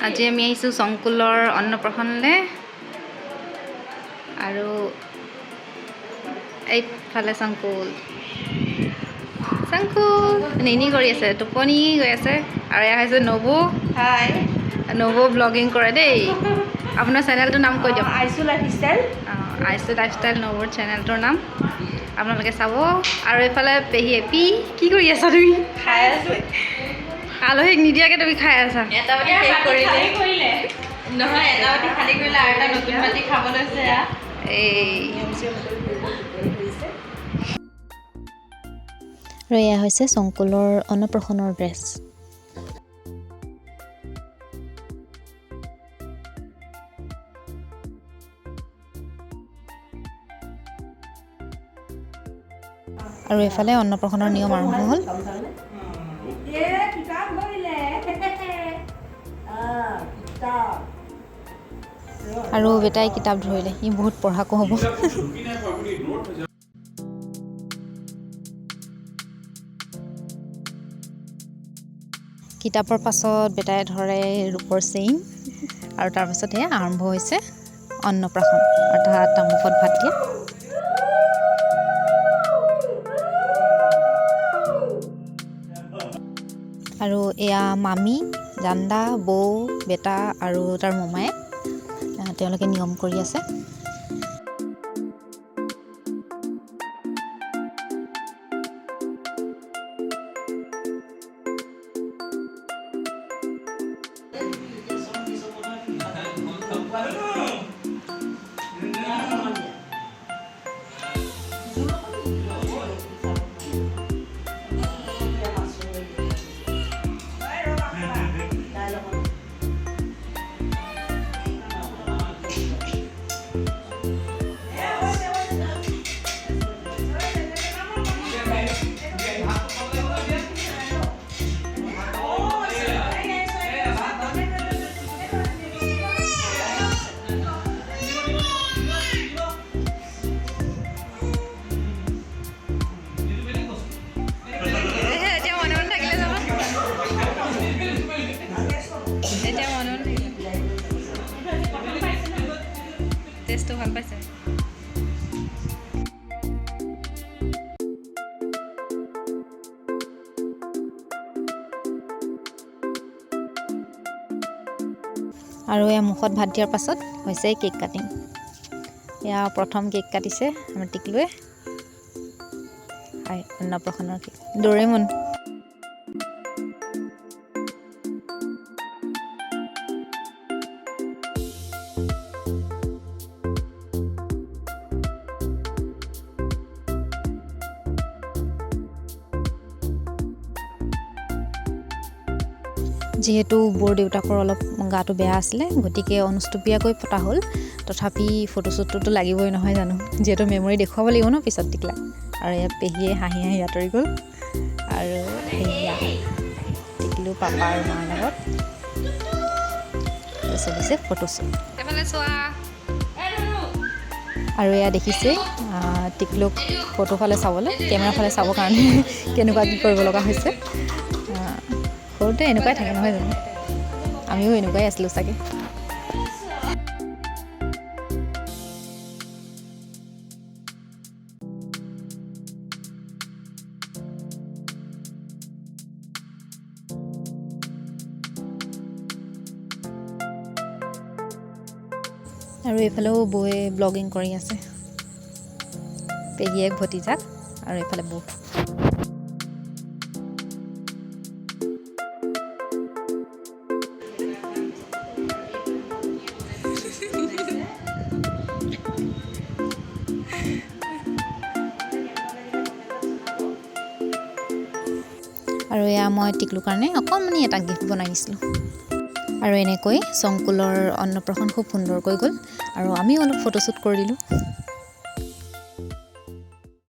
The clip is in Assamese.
আজি আমি আহিছোঁ শংকুলৰ অন্নপ্ৰসনলৈ আৰু এইফালে শংকুল নিনি কৰি আছে টোপনি গৈ আছে আৰু এয়া হৈছে নবু হাই নবু ব্লগিং কৰে দেই আপোনাৰ চেনেলটোৰ নাম কৈ দিয়ক আইছু লাইফষ্টাইল আইছু লাইফষ্টাইল নবুৰ চেনেলটোৰ নাম আপোনালোকে চাব আৰু এইফালে পেহী এপি কি কৰি আছা তুমি খাই আছো আলহীক নিদিয়াকৈ তুমি খাই আছা এটা বাটি শেষ কৰিলে নহয় এটা বাটি খালি কৰিলে আৰু এটা নতুন বাটি খাব লৈছে আৰু এয়া হৈছে শংকুলৰ অন্নপ্ৰসনৰ ড্ৰেছ আৰু এইফালে অন্নপ্ৰসনৰ নিয়ম আৰম্ভ হ'ল আৰু বেটাই কিতাপ ধৰিলে ই বহুত পঢ়াকো হ'ব কিতাপৰ পাছত বেটাই ধৰে ৰূপৰ চেইন আৰু তাৰপাছত এয়া আৰম্ভ হৈছে অন্নপ্ৰাশন অৰ্থাৎ মুখত ভাত দিয়া আৰু এয়া মামী জান্দা বৌ বেটা আৰু তাৰ মোমায়ে তেওঁলোকে নিয়ম কৰি আছে টেষ্টটো ভাল পাইছে আৰু এয়া মুখত ভাত দিয়াৰ পাছত হৈছে কেক কাটিং এয়া প্ৰথম কেক কাটিছে আমাৰ টিকলুৱে অন্নপ্ৰসনৰ কেক ডৰেমন যিহেতু বৰ দেউতাকৰ অলপ গাটো বেয়া আছিলে গতিকে অনুষ্টুপীয়াকৈ পতা হ'ল তথাপি ফটোশ্বুটটোতো লাগিবই নহয় জানো যিহেতু মেমৰি দেখুৱাব লাগিব ন পিছত টিকলা আৰু ইয়াত পেহীয়ে হাঁহি হাঁহি আঁতৰি গ'ল আৰু সেয়া টিকলু পাপা আৰু মাৰ লগত চলিছে ফটোশ্বুট আৰু এয়া দেখিছেই টিকলুক ফটো ফালে চাবলৈ কেমেৰা ফালে চাবৰ কাৰণে কেনেকুৱা কি কৰিব লগা হৈছে সৰুতে এনেকুৱাই থাকে নহয় জানো আমিও এনেকুৱাই আছিলোঁ চাগে আৰু এইফালেও বৌয়ে ব্লগিং কৰি আছে পেহীয়েক ভতিজাক আৰু এইফালে বৌ আৰু এয়া মই টিকলুৰ কাৰণে অকণমানি এটা গিফ্ট বনাই দিছিলোঁ আৰু এনেকৈ শংকুলৰ অন্নপ্ৰসন খুব সুন্দৰকৈ গ'ল আৰু আমিও অলপ ফটোশ্বুট কৰি দিলোঁ